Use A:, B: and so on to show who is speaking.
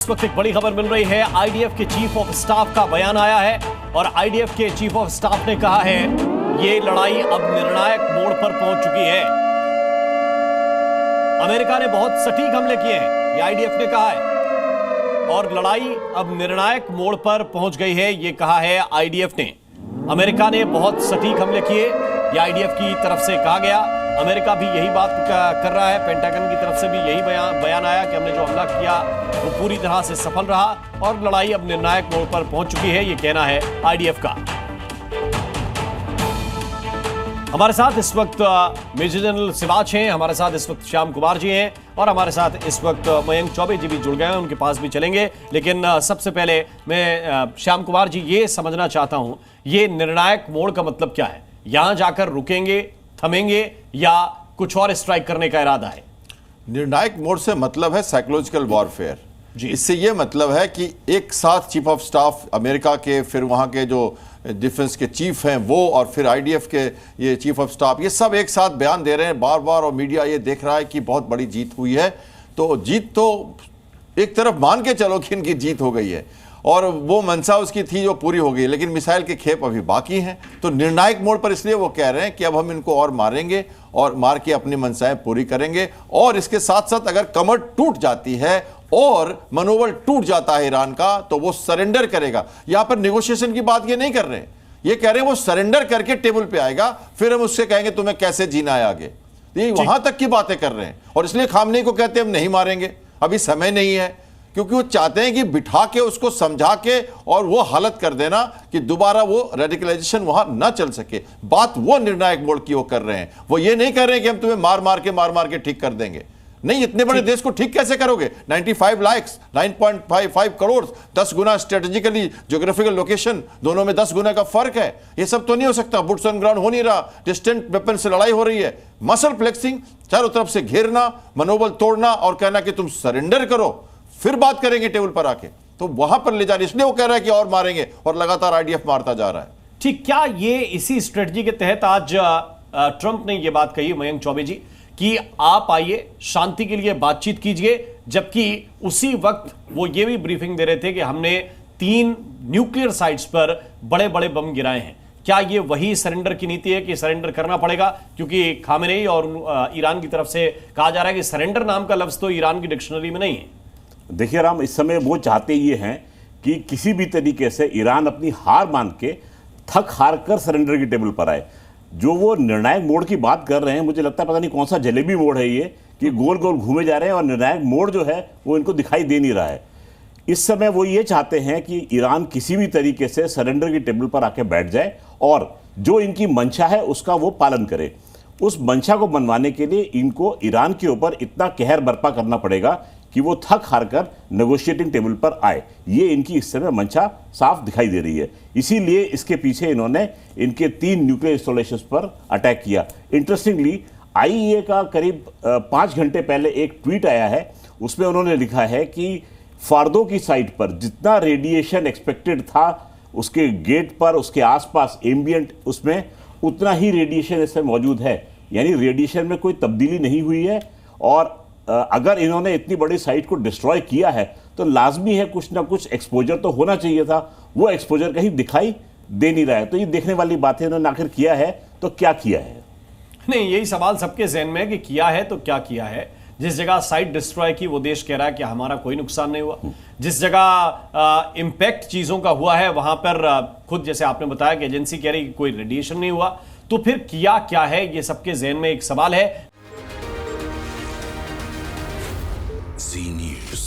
A: इस वक्त एक बड़ी खबर मिल रही है। आईडीएफ के चीफ ऑफ स्टाफ का बयान आया है और आईडीएफ के चीफ ऑफ स्टाफ ने कहा है ये लड़ाई अब निर्णायक मोड़ पर पहुंच चुकी है। अमेरिका ने बहुत सटीक हमले किए हैं, ये आईडीएफ ने कहा है, और लड़ाई अब निर्णायक मोड़ पर पहुंच गई है, ये कहा है आईडीएफ ने। अमेरिका ने बहुत सटीक हमले किए, ये आईडीएफ की तरफ से कहा गया। अमेरिका भी यही बात कर रहा है, पेंटागन की तरफ से भी यही बयान आया कि हमने जो हमला किया वो पूरी तरह से सफल रहा और लड़ाई अब निर्णायक मोड़ पर पहुंच चुकी है, ये कहना है आईडीएफ का। हमारे साथ इस वक्त मेजर जनरल सिवाच हैं, हमारे साथ इस वक्त श्याम कुमार जी हैं और हमारे साथ इस वक्त मयंक चौबे जी भी जुड़ गए हैं, उनके पास भी चलेंगे। लेकिन सबसे पहले मैं श्याम कुमार जी ये समझना चाहता हूं, ये निर्णायक मोड़ का मतलब क्या है? यहां जाकर रुकेंगे, थमेंगे या कुछ और स्ट्राइक करने का इरादा है?
B: निर्णायक मोड से मतलब है साइकोलॉजिकल वॉरफेयर जी। इससे यह मतलब है कि एक साथ चीफ ऑफ स्टाफ अमेरिका के, फिर वहां के जो डिफेंस के चीफ हैं वो, और फिर आईडीएफ के ये चीफ ऑफ स्टाफ, ये सब एक साथ बयान दे रहे हैं बार बार, और मीडिया ये देख रहा है कि बहुत बड़ी जीत हुई है। तो जीत तो एक तरफ मान के चलो कि इनकी जीत हो गई है और वो मंशा उसकी थी जो पूरी हो गई, लेकिन मिसाइल के खेप अभी बाकी हैं। तो निर्णायक मोड पर इसलिए वो कह रहे हैं कि अब हम इनको और मारेंगे और मार के अपनी मंशाएं पूरी करेंगे। और इसके साथ साथ अगर कमर टूट जाती है और मनोबल टूट जाता है ईरान का, तो वो सरेंडर करेगा। यहां पर नेगोशिएशन की बात ये नहीं कर रहे हैं, ये कह रहे हैं वो सरेंडर करके टेबल पे आएगा, फिर हम उससे कहेंगे तुम्हें कैसे जीना है आगे। ये वहां तक की बातें कर रहे हैं और इसलिए खामनेई को कहते हैं हम नहीं मारेंगे, अभी समय नहीं है, क्योंकि वो चाहते हैं कि बिठा के उसको समझा के और वो हालत कर देना कि दोबारा वो रेडिकलाइजेशन वहां ना चल सके। बात वो निर्णायक मोड की वो कर रहे हैं। वो ये नहीं कर रहे हैं कि हम तुम्हें मार मार के ठीक कर देंगे। नहीं, इतने बड़े देश को ठीक कैसे करोगे? 95 लाख, 9.55 करोड़, 10 गुना स्ट्रेटेजिकली ज्योग्राफिकल लोकेशन, दोनों में 10 गुना का फर्क है। ये सब तो नहीं हो सकता। बुट्स ऑन ग्राउंड हो नहीं रहा, डिस्टेंट वेपन से लड़ाई हो रही है। मसल फ्लेक्सिंग, चारों तरफ से घेरना, मनोबल तोड़ना और कहना कि तुम सरेंडर करो, फिर बात करेंगे टेबल पर आके। तो वहां पर ले जाने, इसलिए वो कह रहा है कि और मारेंगे, और लगातार आईडीएफ मारता जा रहा है।
A: ठीक, क्या ये इसी स्ट्रेटजी के तहत आज ट्रंप ने ये बात कही, मयंक चौबे जी, कि आप आइए शांति के लिए बातचीत कीजिए, जबकि उसी वक्त वो ये भी ब्रीफिंग दे रहे थे कि हमने 3 न्यूक्लियर साइट्स पर बड़े बड़े बम गिराए हैं। क्या ये वही सरेंडर की नीति है कि सरेंडर करना पड़ेगा? क्योंकि खामेनेई और ईरान की तरफ से कहा जा रहा है कि सरेंडर नाम का लफ्ज तो ईरान की डिक्शनरी में नहीं है।
C: देखिए राम, इस समय वो चाहते ये हैं कि किसी भी तरीके से ईरान अपनी हार मान के, थक हार कर सरेंडर की टेबल पर आए। जो वो निर्णायक मोड़ की बात कर रहे हैं, मुझे लगता है पता नहीं कौन सा जलेबी मोड़ है ये, कि गोल गोल घूमे जा रहे हैं और निर्णायक मोड़ जो है वो इनको दिखाई दे नहीं रहा है। इस समय वो ये चाहते हैं कि ईरान किसी भी तरीके से सरेंडर की टेबल पर आके बैठ जाए और जो इनकी मंशा है उसका वो पालन करे। उस मंशा को मनवाने के लिए इनको ईरान के ऊपर इतना कहर बर्पा करना पड़ेगा कि वो थक हार कर नेगोशिएटिंग टेबल पर आए। ये इनकी इस समय मंशा साफ दिखाई दे रही है। इसीलिए इसके पीछे इन्होंने इनके 3 न्यूक्लियर इंस्टॉलेशंस पर अटैक किया। इंटरेस्टिंगली आईईए का करीब 5 घंटे पहले एक ट्वीट आया है, उसमें उन्होंने लिखा है कि फार्दो की साइट पर जितना रेडिएशन एक्सपेक्टेड था उसके गेट पर, उसके आसपास एम्बियंट, उसमें उतना ही रेडिएशन इसमें मौजूद है। यानी रेडिएशन में कोई तब्दीली नहीं हुई है। और अगर इन्होंने इतनी बड़ी साइट को डिस्ट्रॉय किया है तो लाजमी है कुछ ना कुछ एक्सपोजर तो होना चाहिए था। वो एक्सपोजर कहीं दिखाई दे नहीं रहा है। तो ये देखने वाली बात है, इन्होंने आखिर किया है तो क्या किया है।
A: नहीं, यही सवाल सबके जहन में है कि किया है तो क्या किया है। जिस जगह साइट डिस्ट्रॉय की वो देश कह रहा है कि हमारा कोई नुकसान नहीं हुआ। जिस जगह इंपैक्ट चीजों का हुआ है वहां पर खुद जैसे आपने बताया कि एजेंसी कह रही कि कोई रेडिएशन नहीं हुआ। तो फिर किया क्या है, ये सबके जहन में एक सवाल है।
D: Z News.